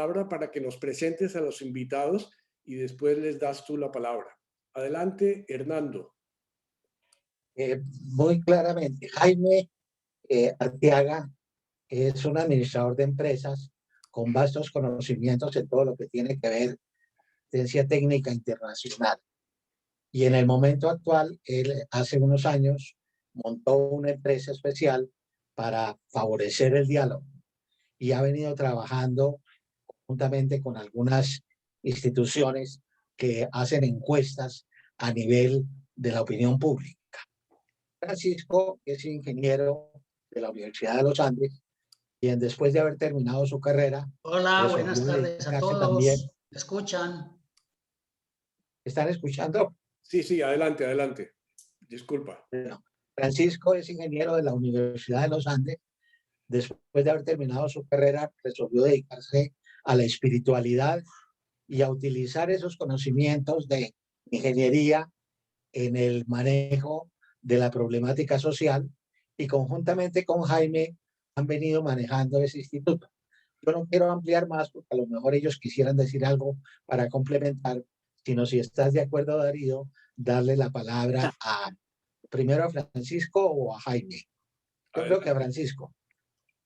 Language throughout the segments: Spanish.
palabra para que nos presentes a los invitados y después les das tú la palabra. Adelante, Hernando. Muy claramente, Jaime Arteaga es un administrador de empresas con vastos conocimientos en todo lo que tiene que ver ciencia técnica internacional. Y en el momento actual, él hace unos años montó una empresa especial para favorecer el diálogo y ha venido trabajando juntamente con algunas instituciones que hacen encuestas a nivel de la opinión pública. Francisco es ingeniero de la Universidad de los Andes y después de haber terminado su carrera... Hola, buenas tardes a todos. También. ¿Me escuchan? ¿Están escuchando? Sí, sí, adelante, adelante. Disculpa. Bueno, Francisco es ingeniero de la Universidad de los Andes. Después de haber terminado su carrera, resolvió dedicarse a la espiritualidad y a utilizar esos conocimientos de ingeniería en el manejo de la problemática social, y conjuntamente con Jaime han venido manejando ese instituto. Yo no quiero ampliar más porque a lo mejor ellos quisieran decir algo para complementar, sino si estás de acuerdo, Darío, darle la palabra primero a Francisco o a Jaime. Yo creo que a Francisco.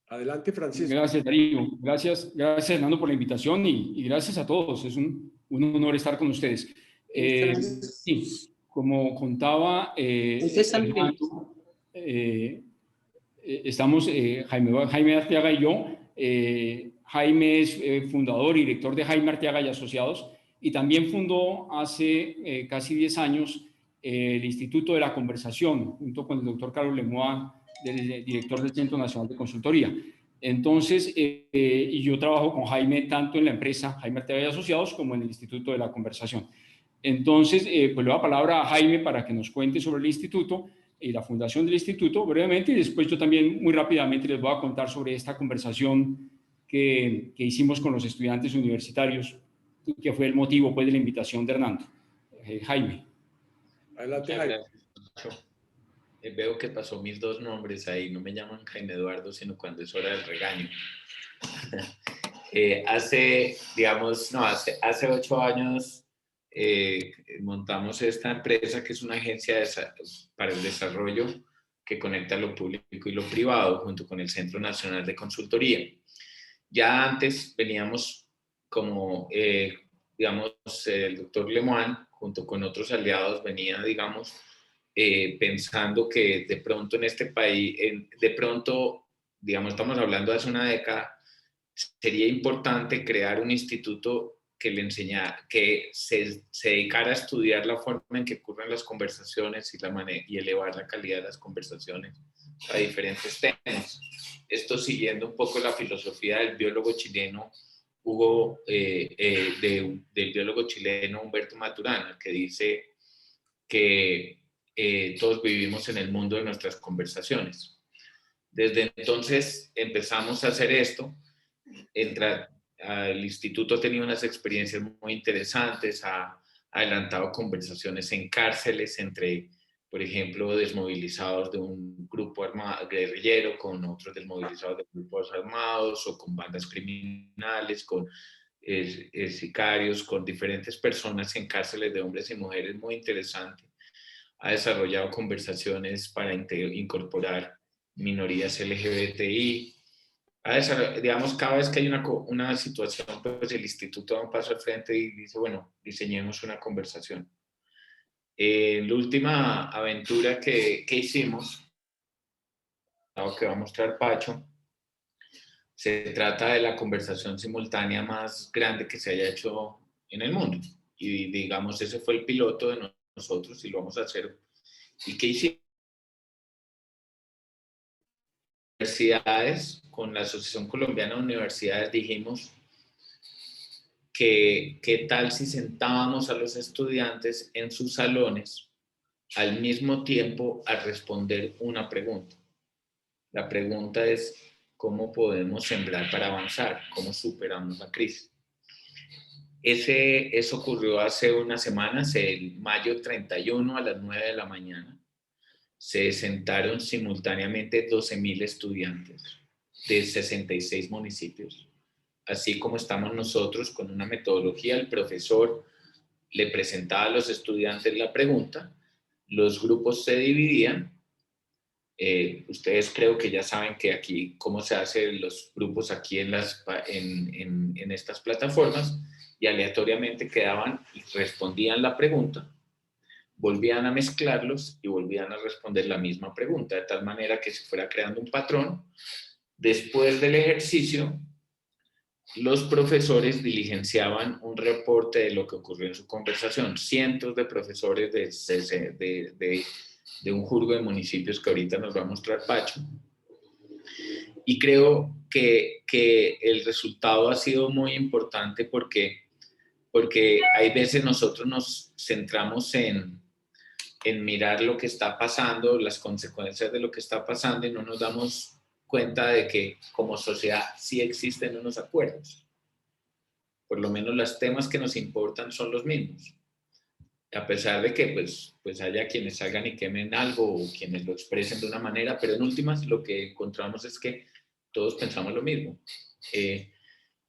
Adelante, Francisco. Gracias, Darío. Gracias, Hernando, por la invitación y gracias a todos. Es un honor estar con ustedes. Sí, como contaba Hernando, estamos Jaime Arteaga y yo. Jaime es fundador y director de Jaime Arteaga y Asociados, y también fundó hace casi 10 años el Instituto de la Conversación, junto con el doctor Carlos Lemoine, director del Centro Nacional de Consultoría. Entonces, y yo trabajo con Jaime tanto en la empresa Jaime Arteaga y Asociados como en el Instituto de la Conversación. Entonces, pues le doy la palabra a Jaime para que nos cuente sobre el instituto y la fundación del instituto brevemente, y después yo también muy rápidamente les voy a contar sobre esta conversación que hicimos con los estudiantes universitarios y que fue el motivo pues de la invitación de Hernando. Jaime. Adelante, Jaime. Veo que pasó mis dos nombres ahí, no me llaman Jaime Eduardo, sino cuando es hora del regaño. Hace 8 años montamos esta empresa que es una agencia para el desarrollo que conecta lo público y lo privado junto con el Centro Nacional de Consultoría. Ya antes veníamos como, el doctor Lemoine, junto con otros aliados, venía, pensando que de pronto en este país, estamos hablando de hace una década, sería importante crear un instituto que le enseñara, que se dedicara a estudiar la forma en que ocurren las conversaciones y elevar la calidad de las conversaciones a diferentes temas. Esto siguiendo un poco la filosofía del biólogo chileno del biólogo chileno Humberto Maturana, que dice que todos vivimos en el mundo de nuestras conversaciones. Desde entonces empezamos a hacer esto. El instituto ha tenido unas experiencias muy interesantes, ha adelantado conversaciones en cárceles entre, por ejemplo, desmovilizados de un grupo armado, guerrillero, con otros desmovilizados de grupos armados o con bandas criminales, con sicarios, con diferentes personas en cárceles de hombres y mujeres, muy interesante. Ha desarrollado conversaciones para incorporar minorías LGBTI. Cada vez que hay una situación, pues el instituto da un paso al frente y dice, bueno, diseñemos una conversación. La última aventura que hicimos, que va a mostrar Pacho, se trata de la conversación simultánea más grande que se haya hecho en el mundo. Y ese fue el piloto de nosotros y lo vamos a hacer. ¿Y qué hicimos? Universidades, con la Asociación Colombiana de Universidades, dijimos que qué tal si sentábamos a los estudiantes en sus salones al mismo tiempo a responder una pregunta. La pregunta es, ¿cómo podemos sembrar para avanzar? ¿Cómo superamos la crisis? Eso ocurrió hace unas semanas, el mayo 31 a las 9 de la mañana. Se sentaron simultáneamente 12,000 estudiantes de 66 municipios así como estamos nosotros con una metodología. El profesor le presentaba a los estudiantes la pregunta, los grupos se dividían. Ustedes creo que ya saben que aquí, cómo se hacen los grupos aquí en estas plataformas, y aleatoriamente quedaban y respondían la pregunta, volvían a mezclarlos y volvían a responder la misma pregunta, de tal manera que se fuera creando un patrón. Después del ejercicio, los profesores diligenciaban un reporte de lo que ocurrió en su conversación. Cientos de profesores de un jurgo de municipios que ahorita nos va a mostrar Pacho. Y creo que el resultado ha sido muy importante porque hay veces nosotros nos centramos en mirar lo que está pasando, las consecuencias de lo que está pasando, y no nos damos cuenta de que como sociedad sí existen unos acuerdos. Por lo menos los temas que nos importan son los mismos. A pesar de que pues haya quienes salgan y quemen algo o quienes lo expresen de una manera, pero en últimas lo que encontramos es que todos pensamos lo mismo.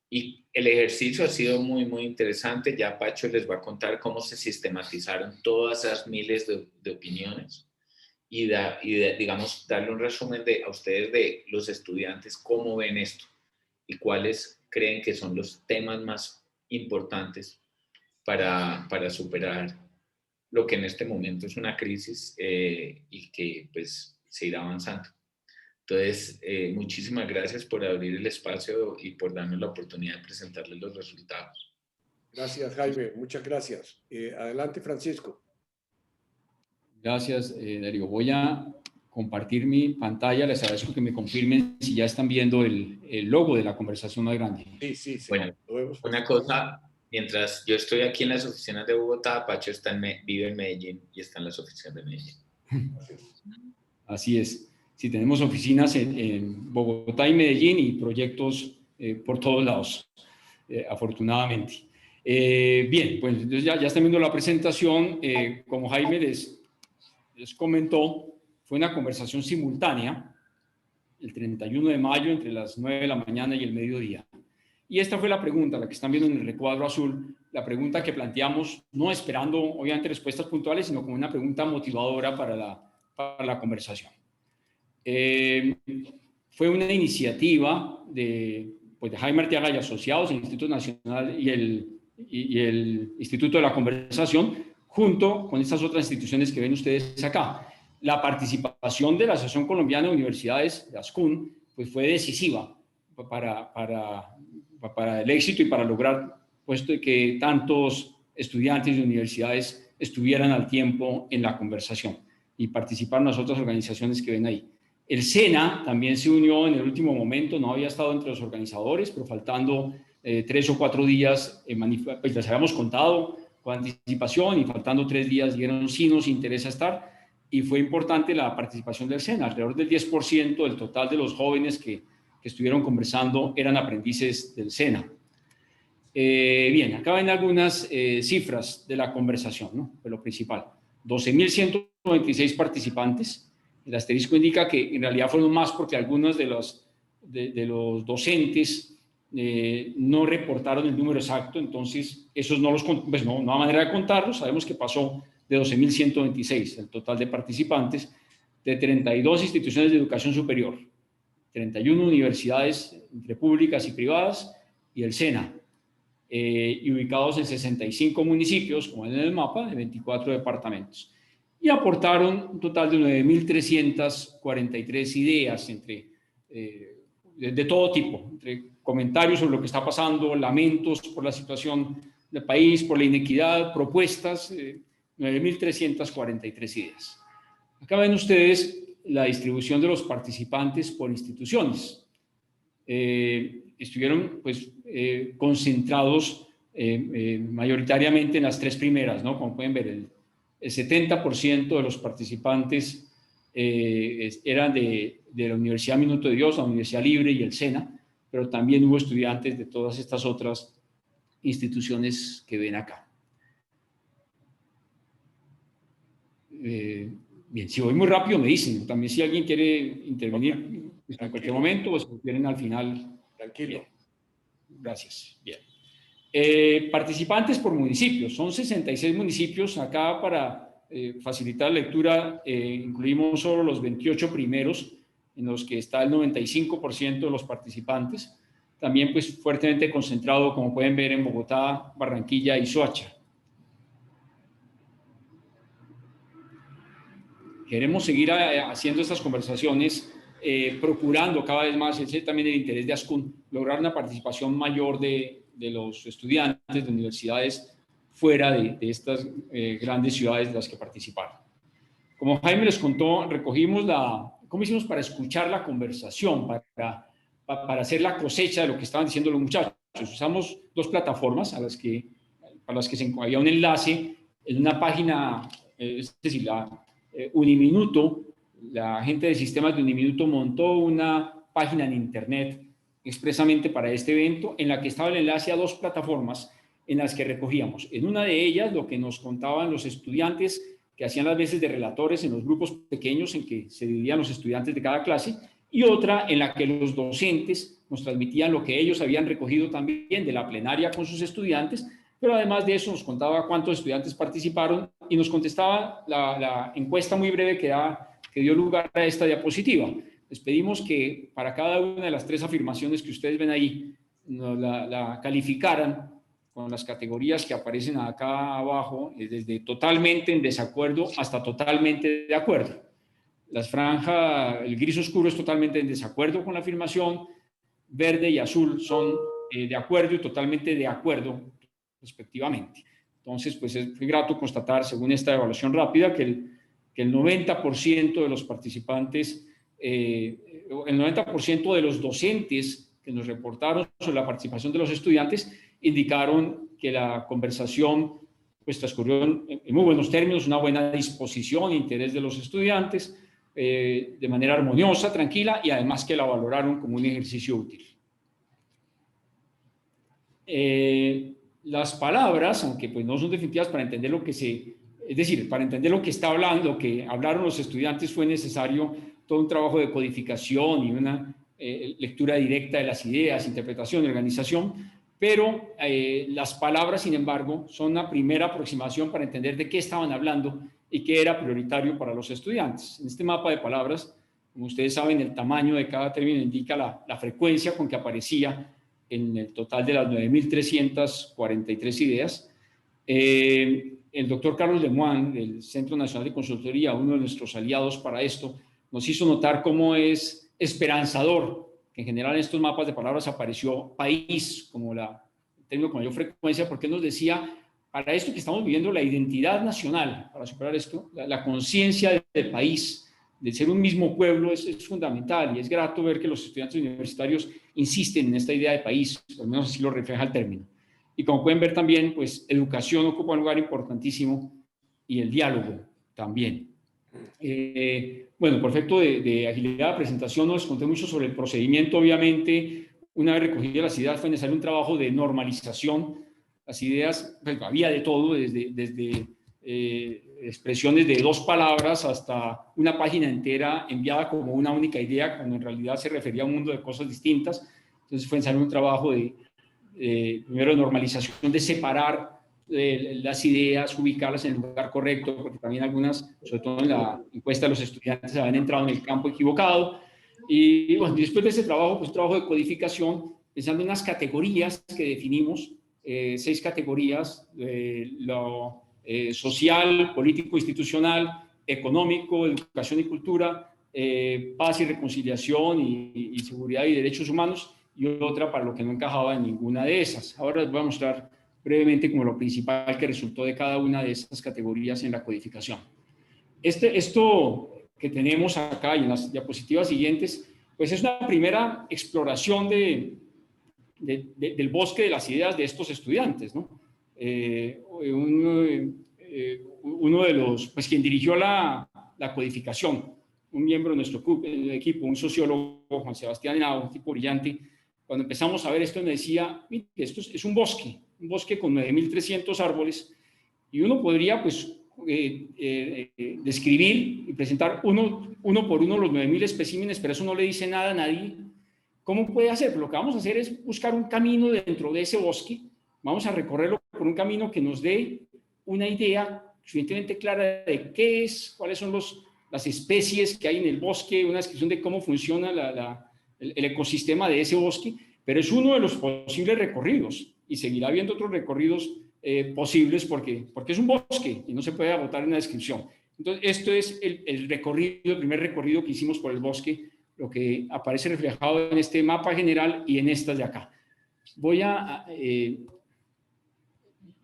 Y el ejercicio ha sido muy, muy interesante. Ya Pacho les va a contar cómo se sistematizaron todas esas miles de opiniones y digamos, darle un resumen a ustedes de los estudiantes, cómo ven esto y cuáles creen que son los temas más importantes para superar lo que en este momento es una crisis y que pues se irá avanzando. Entonces, muchísimas gracias por abrir el espacio y por darnos la oportunidad de presentarles los resultados. Gracias, Jaime. Muchas gracias. Adelante, Francisco. Gracias, Darío. Voy a compartir mi pantalla. Les agradezco que me confirmen si ya están viendo el logo de la conversación más grande. Sí. Bueno, una cosa, mientras yo estoy aquí en las oficinas de Bogotá, Pacho vive en Medellín y está en las oficinas de Medellín. Así es. Sí, tenemos oficinas en Bogotá y Medellín y proyectos por todos lados, afortunadamente. Bien, pues entonces ya están viendo la presentación. Como Jaime les comentó, fue una conversación simultánea el 31 de mayo entre las 9 de la mañana y el mediodía. Y esta fue la pregunta, la que están viendo en el recuadro azul, la pregunta que planteamos, no esperando obviamente respuestas puntuales, sino como una pregunta motivadora para la conversación. Fue una iniciativa de Jaime Arteaga y Asociados, el Instituto Nacional y el Instituto de la Conversación, junto con estas otras instituciones que ven ustedes acá. La participación de la Asociación Colombiana de Universidades, de ASCUN, pues fue decisiva para el éxito y para lograr puesto que tantos estudiantes de universidades estuvieran al tiempo en la conversación y participaron las otras organizaciones que ven ahí. El SENA también se unió en el último momento, no había estado entre los organizadores, pero faltando 3 o 4 días, pues les habíamos contado con anticipación y faltando 3 días dijeron sí nos interesa estar, y fue importante la participación del SENA. Alrededor del 10% del total de los jóvenes que estuvieron conversando eran aprendices del SENA. Bien, acá ven algunas cifras de la conversación, ¿no? De lo principal. 12.196 participantes. El asterisco indica que en realidad fueron más porque algunos de los docentes no reportaron el número exacto, entonces esos no hay manera de contarlos. Sabemos que pasó de 12.126 el total de participantes, de 32 instituciones de educación superior, 31 universidades entre públicas y privadas y el SENA, y ubicados en 65 municipios, como en el mapa, de 24 departamentos. Y aportaron un total de 9.343 ideas de todo tipo, entre comentarios sobre lo que está pasando, lamentos por la situación del país, por la inequidad, propuestas, 9.343 ideas. Acá ven ustedes la distribución de los participantes por instituciones. Estuvieron pues, concentrados mayoritariamente en las 3 primeras, ¿no? Como pueden ver, el 70% de los participantes eran de la Universidad Minuto de Dios, la Universidad Libre y el SENA, pero también hubo estudiantes de todas estas otras instituciones que ven acá. Bien, si voy muy rápido me dicen, también si alguien quiere intervenir en cualquier momento o si quieren al final. Tranquilo. Gracias. Bien. Participantes por municipios. Son 66 municipios. Acá para facilitar la lectura incluimos solo los 28 primeros, en los que está el 95% de los participantes. También pues fuertemente concentrado, como pueden ver, en Bogotá, Barranquilla y Soacha. Queremos seguir haciendo estas conversaciones, procurando cada vez más, ese también el interés de ASCUN, lograr una participación mayor de los estudiantes de universidades fuera de estas grandes ciudades de las que participaron. Como Jaime les contó, recogimos cómo hicimos para escuchar la conversación, para hacer la cosecha de lo que estaban diciendo los muchachos. Usamos dos plataformas para las que había un enlace en una página, es decir, Uniminuto, la gente de sistemas de Uniminuto montó una página en internet expresamente para este evento, en la que estaba el enlace a dos plataformas en las que recogíamos. En una de ellas, lo que nos contaban los estudiantes que hacían las veces de relatores en los grupos pequeños en que se dividían los estudiantes de cada clase, y otra en la que los docentes nos transmitían lo que ellos habían recogido también de la plenaria con sus estudiantes, pero además de eso nos contaba cuántos estudiantes participaron y nos contestaba la encuesta muy breve que dio lugar a esta diapositiva. Les pedimos que para cada una de las tres afirmaciones que ustedes ven ahí, nos la calificaran con las categorías que aparecen acá abajo, desde totalmente en desacuerdo hasta totalmente de acuerdo. Las franjas, el gris oscuro es totalmente en desacuerdo con la afirmación, verde y azul son de acuerdo y totalmente de acuerdo, respectivamente. Entonces, pues es muy grato constatar, según esta evaluación rápida, que el 90% de los participantes, el 90% de los docentes que nos reportaron sobre la participación de los estudiantes indicaron que la conversación pues transcurrió en muy buenos términos, una buena disposición e interés de los estudiantes, de manera armoniosa, tranquila, y además que la valoraron como un ejercicio útil. Las palabras, aunque pues no son definitivas para entender lo que es decir, para entender lo que está hablando, lo que hablaron los estudiantes, fue necesario todo un trabajo de codificación y una lectura directa de las ideas, interpretación y organización, pero las palabras, sin embargo, son una primera aproximación para entender de qué estaban hablando y qué era prioritario para los estudiantes. En este mapa de palabras, como ustedes saben, el tamaño de cada término indica la frecuencia con que aparecía en el total de las 9.343 ideas. El doctor Carlos Lemoine, del Centro Nacional de Consultoría, uno de nuestros aliados para esto, nos hizo notar cómo es esperanzador que en general en estos mapas de palabras apareció país como el término con mayor frecuencia, porque nos decía, para esto que estamos viviendo, la identidad nacional, para superar esto, la conciencia del país, de ser un mismo pueblo, es fundamental, y es grato ver que los estudiantes universitarios insisten en esta idea de país, al menos así lo refleja el término. Y como pueden ver también, pues educación ocupa un lugar importantísimo y el diálogo también. Bueno, por efecto de agilidad de presentación, no les conté mucho sobre el procedimiento. Obviamente, una vez recogidas las ideas, fue necesario un trabajo de normalización. Las ideas, pues, había de todo, desde expresiones de 2 palabras hasta una página entera enviada como una única idea, cuando en realidad se refería a un mundo de cosas distintas. Entonces fue necesario un trabajo primero de normalización, de separar las ideas, ubicarlas en el lugar correcto, porque también algunas, sobre todo en la encuesta de los estudiantes, habían entrado en el campo equivocado. Y bueno, después de ese trabajo, pues trabajo de codificación, pensando en unas categorías que definimos, 6 categorías, lo social, político, institucional, económico, educación y cultura, paz y reconciliación y seguridad y derechos humanos, y otra para lo que no encajaba en ninguna de esas. Ahora les voy a mostrar brevemente como lo principal que resultó de cada una de estas categorías en la codificación. Esto que tenemos acá y en las diapositivas siguientes, pues es una primera exploración del bosque de las ideas de estos estudiantes, ¿no? Uno de los, pues quien dirigió la codificación, un miembro de nuestro equipo, un sociólogo, Juan Sebastián Henao, un tipo brillante, cuando empezamos a ver esto me decía, mire, esto es un bosque con 9.300 árboles, y uno podría pues describir y presentar uno por uno los 9.000 especímenes, pero eso no le dice nada a nadie, ¿Cómo puede hacer? Pues lo que vamos a hacer es buscar un camino dentro de ese bosque. Vamos a recorrerlo por un camino que nos dé una idea suficientemente clara de qué es, cuáles son las especies que hay en el bosque, una descripción de cómo funciona el ecosistema de ese bosque, pero es uno de los posibles recorridos y seguirá habiendo otros recorridos posibles porque es un bosque y no se puede agotar en una descripción. Entonces, esto es el recorrido, el primer recorrido que hicimos por el bosque, lo que aparece reflejado en este mapa general y en estas de acá. Voy a...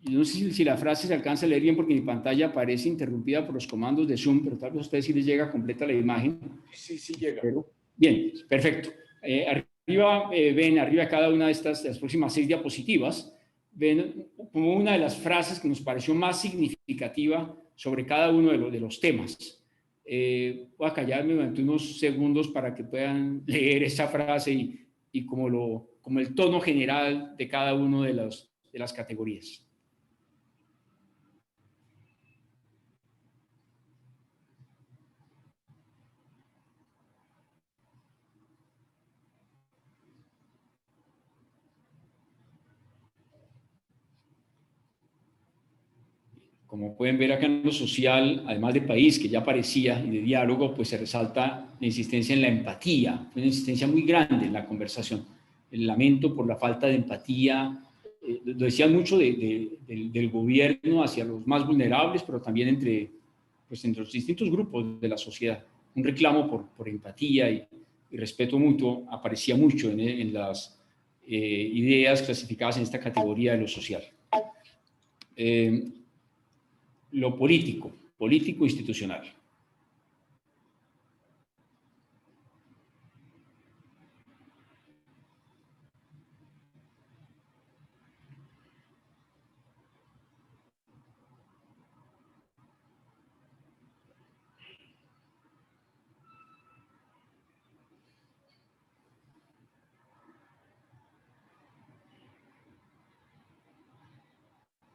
no sé si la frase se alcanza a leer bien porque mi pantalla aparece interrumpida por los comandos de Zoom, pero tal vez a ustedes sí les llega completa la imagen. Sí, sí llega. Pero, bien, perfecto. Arriba ven, arriba de cada una de las próximas 6 diapositivas, ven como una de las frases que nos pareció más significativa sobre cada uno de los temas. Voy a callarme durante unos segundos para que puedan leer esa frase y como el tono general de cada uno de las categorías. Como pueden ver acá en lo social, además de país, que ya aparecía, y de diálogo, pues se resalta la insistencia en la empatía, una insistencia muy grande en la conversación. El lamento por la falta de empatía, lo decían mucho del gobierno hacia los más vulnerables, pero también entre los distintos grupos de la sociedad. Un reclamo por empatía y respeto mutuo aparecía mucho en las ideas clasificadas en esta categoría de lo social. Lo político institucional.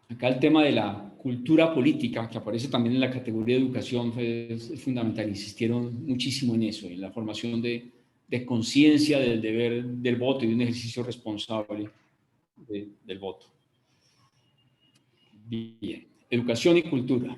Acá el tema de la cultura política, que aparece también en la categoría de educación, es fundamental. Insistieron muchísimo en eso, en la formación de conciencia del deber del voto y de un ejercicio responsable del voto. Bien, educación y cultura.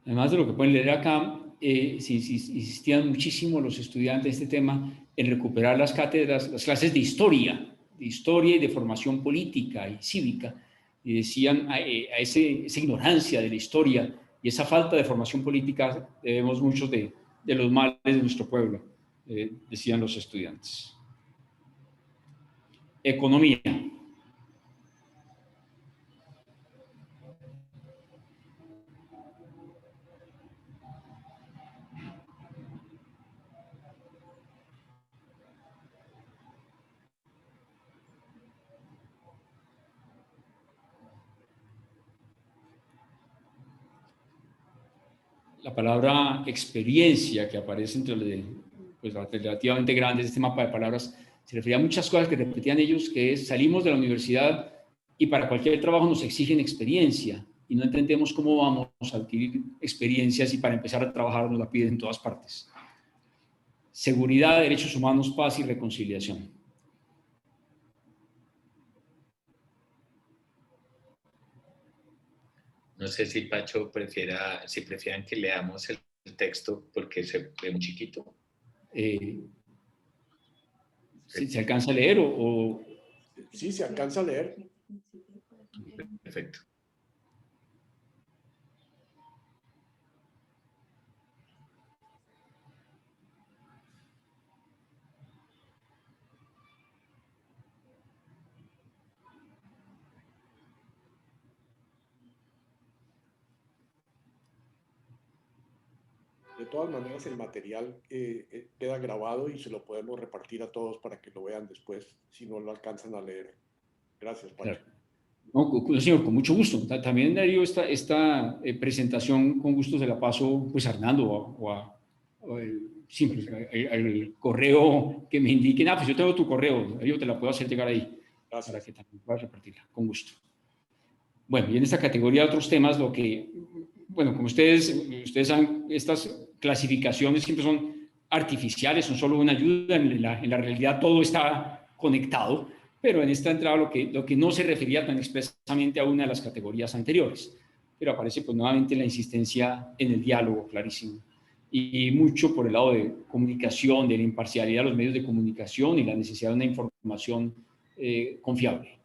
Además de lo que pueden leer acá, insistían muchísimo los estudiantes en este tema en recuperar las cátedras, las clases de historia y de formación política y cívica, y decían a esa ignorancia de la historia y esa falta de formación política debemos muchos de los males de nuestro pueblo, decían los estudiantes. Economía. La palabra experiencia que aparece entre las relativamente grandes, este mapa de palabras, se refería a muchas cosas que repetían ellos, que es salimos de la universidad y para cualquier trabajo nos exigen experiencia y no entendemos cómo vamos a adquirir experiencias y para empezar a trabajar nos la piden en todas partes. Seguridad, derechos humanos, paz y reconciliación. No sé si Pacho prefieran que leamos el texto porque se ve muy chiquito. ¿Se alcanza a leer o...? Sí, se alcanza a leer. Perfecto. De todas maneras, el material queda grabado y se lo podemos repartir a todos para que lo vean después, si no lo alcanzan a leer. Gracias, Pacho. Claro. No, señor, con mucho gusto. También, Darío, esta presentación con gusto se la paso pues, a Hernando sí, pues, al correo que me indiquen. Pues yo tengo tu correo, Darío, te la puedo hacer llegar ahí. Gracias. Para que también puedas repartirla, con gusto. Bueno, y en esta categoría de otros temas, bueno, como ustedes saben, estas clasificaciones siempre son artificiales, son solo una ayuda, en la realidad todo está conectado, pero en esta entrada lo que no se refería tan expresamente a una de las categorías anteriores, pero aparece pues nuevamente la insistencia en el diálogo, clarísimo, y mucho por el lado de comunicación, de la imparcialidad de los medios de comunicación y la necesidad de una información confiable.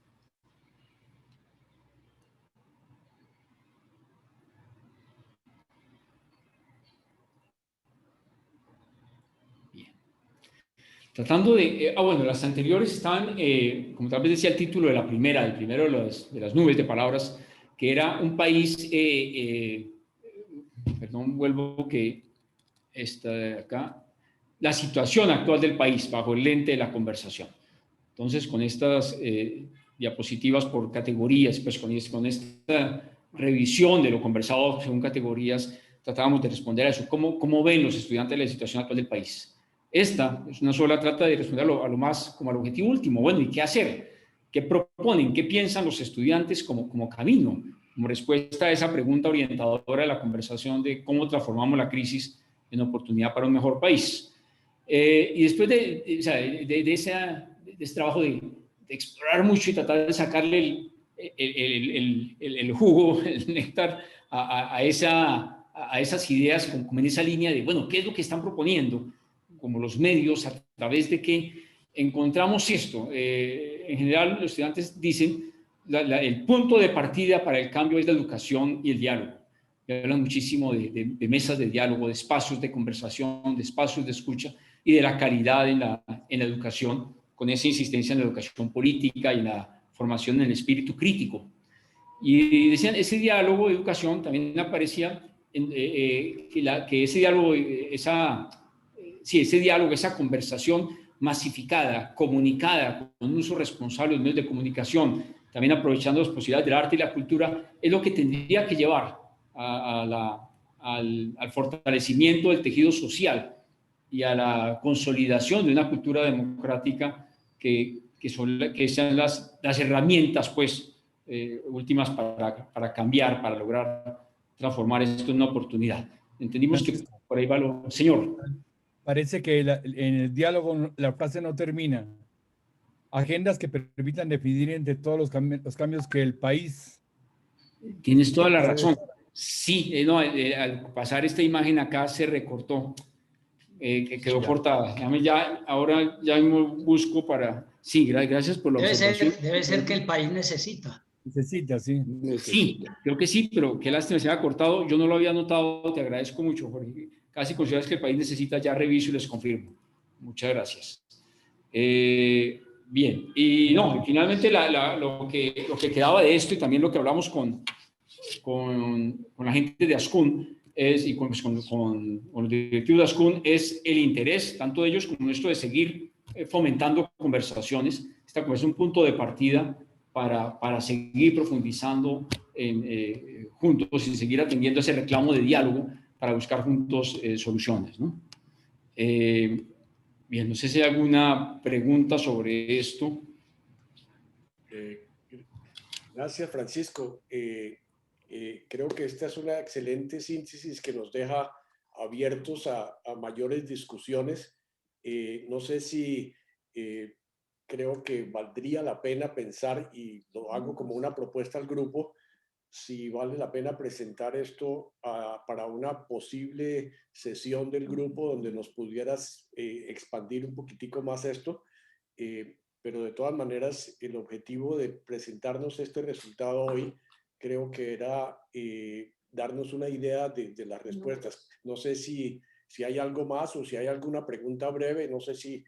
Tratando de, bueno, las anteriores estaban, como tal vez decía el título de la primera, el primero de las nubes de palabras, que era un país, perdón, vuelvo que está de acá, la situación actual del país bajo el lente de la conversación. Entonces, con estas diapositivas por categorías, pues con esta revisión de lo conversado según categorías, tratábamos de responder a eso. ¿Cómo ven los estudiantes la situación actual del país? Esta es una sola, trata de responder a lo más, como al objetivo último. Bueno, ¿y qué hacer? ¿Qué proponen? ¿Qué piensan los estudiantes como camino? Como respuesta a esa pregunta orientadora de la conversación de cómo transformamos la crisis en oportunidad para un mejor país. Y después de ese trabajo de explorar mucho y tratar de sacarle el jugo, el néctar a esas ideas, como en esa línea de, bueno, ¿qué es lo que están proponiendo? Como los medios, a través de que encontramos esto. En general, los estudiantes dicen, el punto de partida para el cambio es la educación y el diálogo. Hablan muchísimo de mesas de diálogo, de espacios de conversación, de espacios de escucha y de la calidad en la educación, con esa insistencia en la educación política y en la formación en el espíritu crítico. Y decían, ese diálogo de educación también aparecía, que ese diálogo, ese diálogo, esa conversación masificada, comunicada, con un uso responsable de los medios de comunicación, también aprovechando las posibilidades del arte y la cultura, es lo que tendría que llevar al fortalecimiento del tejido social y a la consolidación de una cultura democrática que sean las herramientas pues, últimas para cambiar, para lograr transformar esto en una oportunidad. Entendimos que por ahí va lo... Señor. Parece que en el diálogo la frase no termina. Agendas que permitan definir entre todos los cambios que el país... Tienes toda la razón. Sí, al pasar esta imagen acá se recortó, que quedó cortada. Ahora ya mismo busco para... Sí, gracias por la observación. Debe ser que el país necesita. Necesita, sí. Sí, creo que sí, pero qué lástima se ha cortado. Yo no lo había notado, te agradezco mucho, Jorge. Casi consideras que el país necesita, ya reviso y les confirmo. Muchas gracias. Bien, y no, finalmente lo que quedaba de esto y también lo que hablamos con la gente de Ascun y con los directivos de Ascun es el interés, tanto de ellos como nuestro, de seguir fomentando conversaciones. Esta es un punto de partida para seguir profundizando juntos y seguir atendiendo ese reclamo de diálogo para buscar juntos soluciones, ¿no? Bien, no sé si hay alguna pregunta sobre esto. Gracias, Francisco. Creo que esta es una excelente síntesis que nos deja abiertos a mayores discusiones. No sé si creo que valdría la pena pensar, y lo hago como una propuesta al grupo, si vale la pena presentar esto para una posible sesión del grupo donde nos pudieras expandir un poquitico más esto. Pero de todas maneras, el objetivo de presentarnos este resultado hoy creo que era darnos una idea de las respuestas. No sé si hay algo más o si hay alguna pregunta breve. No sé si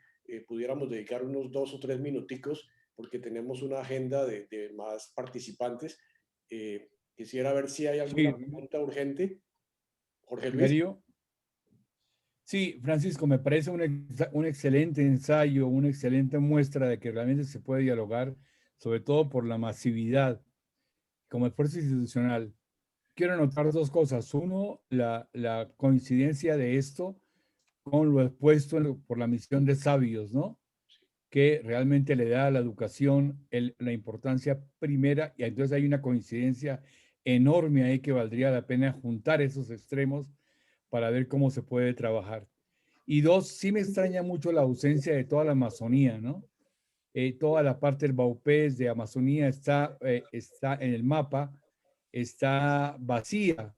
pudiéramos dedicar unos 2 o 3 minuticos porque tenemos una agenda de más participantes. Quisiera ver si hay alguna pregunta urgente. Jorge Luis. ¿Serio? Sí, Francisco, me parece un excelente ensayo, una excelente muestra de que realmente se puede dialogar, sobre todo por la masividad como esfuerzo institucional, quiero anotar dos cosas. Uno, la coincidencia de esto con lo expuesto por la misión de Sabios, ¿no? Que realmente le da a la educación la importancia primera, y entonces hay una coincidencia enorme ahí que valdría la pena juntar esos extremos para ver cómo se puede trabajar. Y dos, sí me extraña mucho la ausencia de toda la Amazonía, ¿no? Toda la parte del Baupés de Amazonía está en el mapa, está vacía.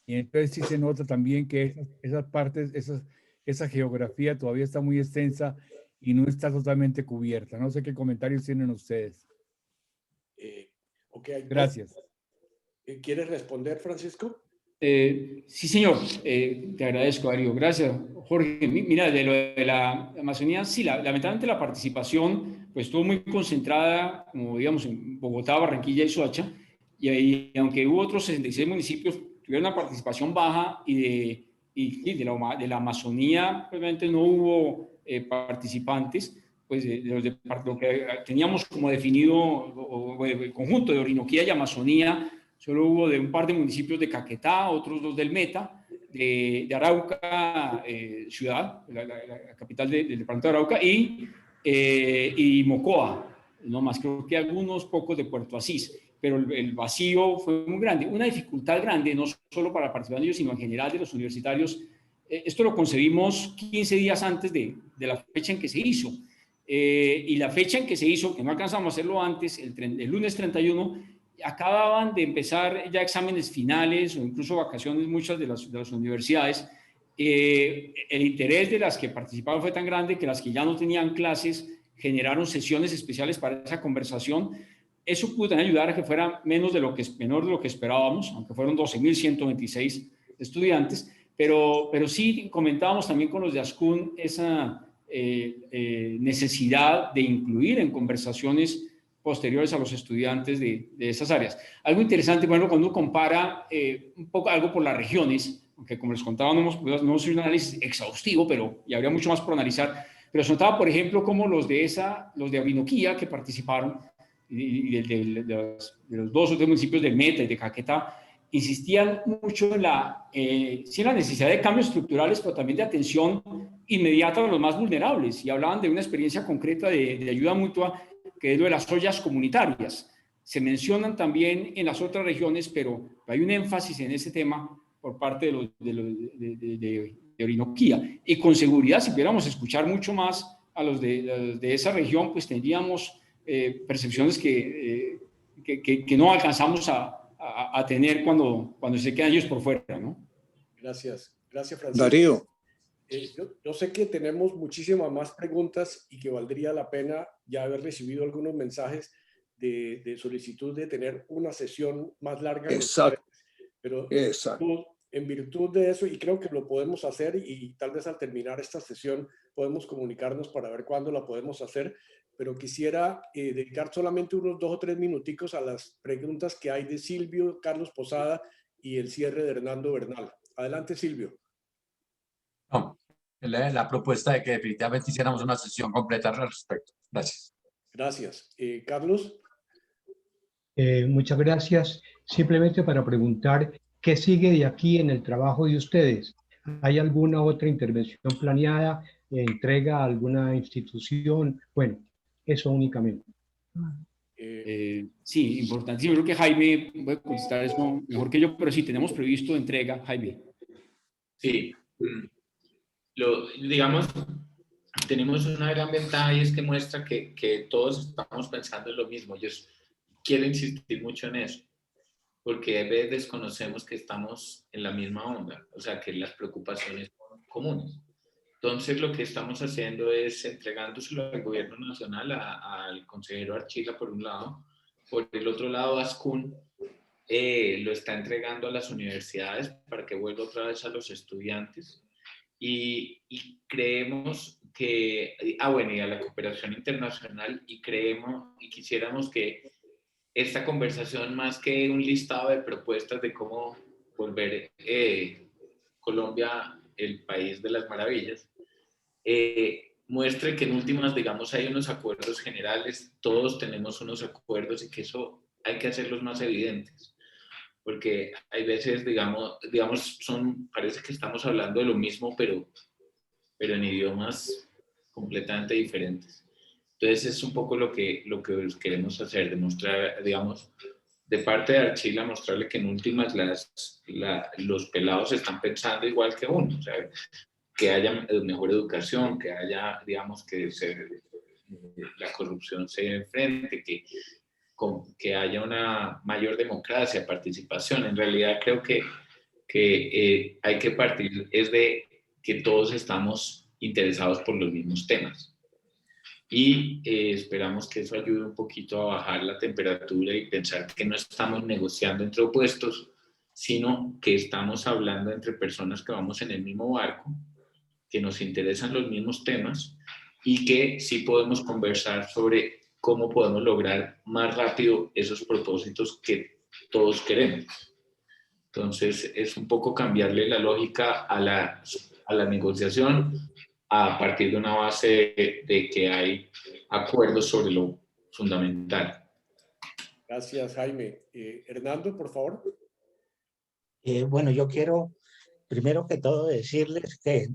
Y entonces sí se nota también que esas partes, esa geografía todavía está muy extensa y no está totalmente cubierta. No sé qué comentarios tienen ustedes. Ok, Gracias. ¿Quieres responder, Francisco? Sí, señor. Te agradezco, Darío. Gracias, Jorge. Mira, de lo de la Amazonía, sí, lamentablemente la participación pues estuvo muy concentrada, como digamos, en Bogotá, Barranquilla y Soacha, y ahí, aunque hubo otros 66 municipios, tuvieron una participación baja de la Amazonía, obviamente no hubo participantes, pues de lo que teníamos como definido el conjunto de Orinoquía y Amazonía. Solo hubo de un par de municipios de Caquetá, otros dos del Meta, de Arauca, ciudad, la capital del departamento de Arauca, y Mocoa, no más, creo que algunos pocos de Puerto Asís, pero el vacío fue muy grande. Una dificultad grande, no solo para participar de ellos, sino en general de los universitarios. Esto lo concebimos 15 días antes de la fecha en que se hizo. Y la fecha en que se hizo, que no alcanzamos a hacerlo antes, el lunes 31, acababan de empezar ya exámenes finales o incluso vacaciones muchas de las universidades. El interés de las que participaron fue tan grande que las que ya no tenían clases generaron sesiones especiales para esa conversación. Eso pudo también ayudar a que fuera menor de lo que esperábamos, aunque fueron 12.126 estudiantes, pero sí comentábamos también con los de ASCUN esa necesidad de incluir en conversaciones posteriores a los estudiantes de esas áreas. Algo interesante, bueno, cuando uno compara un poco algo por las regiones, aunque como les contaba no soy un análisis exhaustivo, pero y habría mucho más por analizar, pero se notaba, por ejemplo, como los de Orinoquía que participaron, y de los dos o tres municipios del Meta y de Caquetá, insistían mucho en la necesidad de cambios estructurales, pero también de atención inmediata a los más vulnerables, y hablaban de una experiencia concreta de ayuda mutua, que es lo de las ollas comunitarias. Se mencionan también en las otras regiones, pero hay un énfasis en ese tema por parte de Orinoquía. Y con seguridad, si pudiéramos escuchar mucho más a los de esa región, pues tendríamos percepciones que no alcanzamos a tener cuando se quedan ellos por fuera, ¿no? Gracias, Francisco. Darío. Yo sé que tenemos muchísimas más preguntas y que valdría la pena ya haber recibido algunos mensajes de solicitud de tener una sesión más larga. Exacto. Pero Exacto. En virtud de eso, y creo que lo podemos hacer, y tal vez al terminar esta sesión podemos comunicarnos para ver cuándo la podemos hacer, pero quisiera dedicar solamente unos 2 o 3 minuticos a las preguntas que hay de Silvio, Carlos Posada y el cierre de Hernando Bernal. Adelante, Silvio. No, la propuesta de que definitivamente hiciéramos una sesión completa al respecto. Gracias. Gracias. Carlos. Muchas gracias. Simplemente para preguntar, ¿qué sigue de aquí en el trabajo de ustedes? ¿Hay alguna otra intervención planeada, entrega a alguna institución? Bueno, eso únicamente. Sí, importantísimo. Creo que Jaime puede contestar eso mejor que yo, pero sí, tenemos previsto entrega, Jaime. Sí. Digamos, tenemos una gran ventaja y es que muestra que todos estamos pensando en lo mismo. Yo quiero insistir mucho en eso, porque a veces desconocemos que estamos en la misma onda, o sea, que las preocupaciones son comunes. Entonces, lo que estamos haciendo es entregándoselo al gobierno nacional, al consejero Archila, por un lado. Por el otro lado, ASCUN lo está entregando a las universidades para que vuelva otra vez a los estudiantes. Y creemos que, y a la cooperación internacional, y quisiéramos que esta conversación, más que un listado de propuestas de cómo volver Colombia el país de las maravillas, muestre que en últimas, digamos, hay unos acuerdos generales, todos tenemos unos acuerdos y que eso hay que hacerlos más evidentes, porque hay veces, digamos parece que estamos hablando de lo mismo, pero en idiomas completamente diferentes. Entonces es un poco lo que queremos hacer, demostrar, digamos, de parte de Archila, mostrarle que en últimas los pelados están pensando igual que uno, o sea, que haya mejor educación, que haya, digamos, la corrupción se enfrente, que haya una mayor democracia, participación. En realidad creo que hay que partir es de que todos estamos interesados por los mismos temas. Y esperamos que eso ayude un poquito a bajar la temperatura y pensar que no estamos negociando entre opuestos, sino que estamos hablando entre personas que vamos en el mismo barco, que nos interesan los mismos temas y que sí podemos conversar sobre cómo podemos lograr más rápido esos propósitos que todos queremos. Entonces, es un poco cambiarle la lógica a la negociación a partir de una base de que hay acuerdos sobre lo fundamental. Gracias, Jaime. Hernando, por favor. Bueno, yo quiero primero que todo decirles que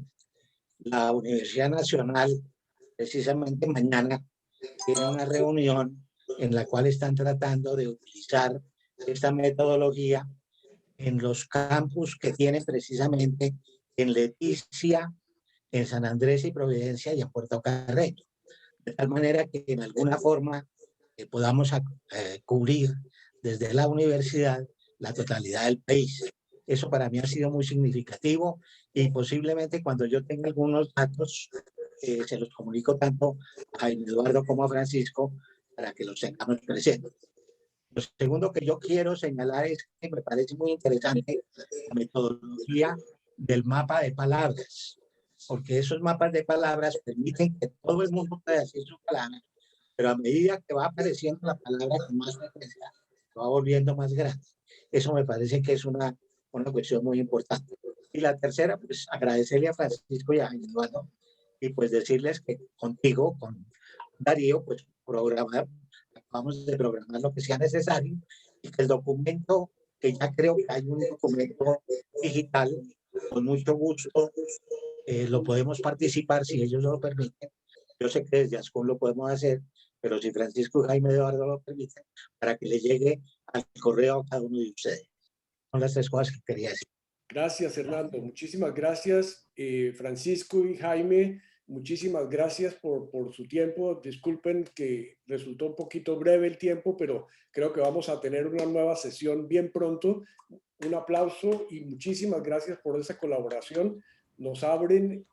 la Universidad Nacional precisamente mañana tiene una reunión en la cual están tratando de utilizar esta metodología en los campus que tienen precisamente en Leticia, en San Andrés y Providencia y en Puerto Carreño. De tal manera que en alguna forma podamos cubrir desde la universidad la totalidad del país. Eso para mí ha sido muy significativo y posiblemente cuando yo tenga algunos datos se los comunico tanto a Eduardo como a Francisco para que los tengamos presentes. Lo segundo que yo quiero señalar es que me parece muy interesante la metodología del mapa de palabras, porque esos mapas de palabras permiten que todo el mundo pueda decir su palabra, pero a medida que va apareciendo la palabra con más frecuencia, va volviendo más grande. Eso me parece que es una cuestión muy importante. Y la tercera, pues agradecerle a Francisco y a Eduardo y pues decirles que contigo, con Darío, pues acabamos de programar lo que sea necesario y que el documento, que ya creo que hay un documento digital, con mucho gusto lo podemos participar si ellos lo permiten. Yo sé que desde ASCON lo podemos hacer, pero si Francisco y Jaime Eduardo lo permiten, para que le llegue al correo a cada uno de ustedes. Son las tres cosas que quería decir. Gracias, Hernando. Muchísimas gracias, Francisco y Jaime. Muchísimas gracias por su tiempo. Disculpen que resultó un poquito breve el tiempo, pero creo que vamos a tener una nueva sesión bien pronto. Un aplauso y muchísimas gracias por esa colaboración. Nos abren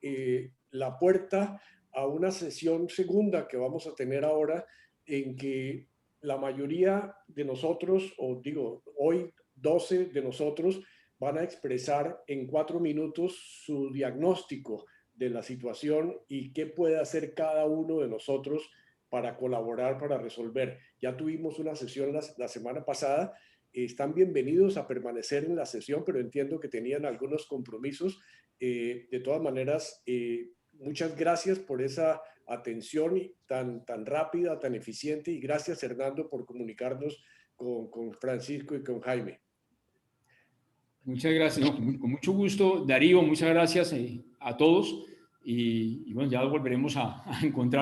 la puerta a una sesión segunda que vamos a tener ahora, en que la mayoría de nosotros, o digo, hoy 12 de nosotros, van a expresar en 4 minutos su diagnóstico de la situación y qué puede hacer cada uno de nosotros para colaborar, para resolver. Ya tuvimos una sesión la semana pasada. Están bienvenidos a permanecer en la sesión, pero entiendo que tenían algunos compromisos. De todas maneras, muchas gracias por esa atención tan rápida, tan eficiente, y gracias, Hernando, por comunicarnos con Francisco y con Jaime. Muchas gracias, no, con mucho gusto, Darío, muchas gracias a todos y bueno, ya volveremos a encontrar.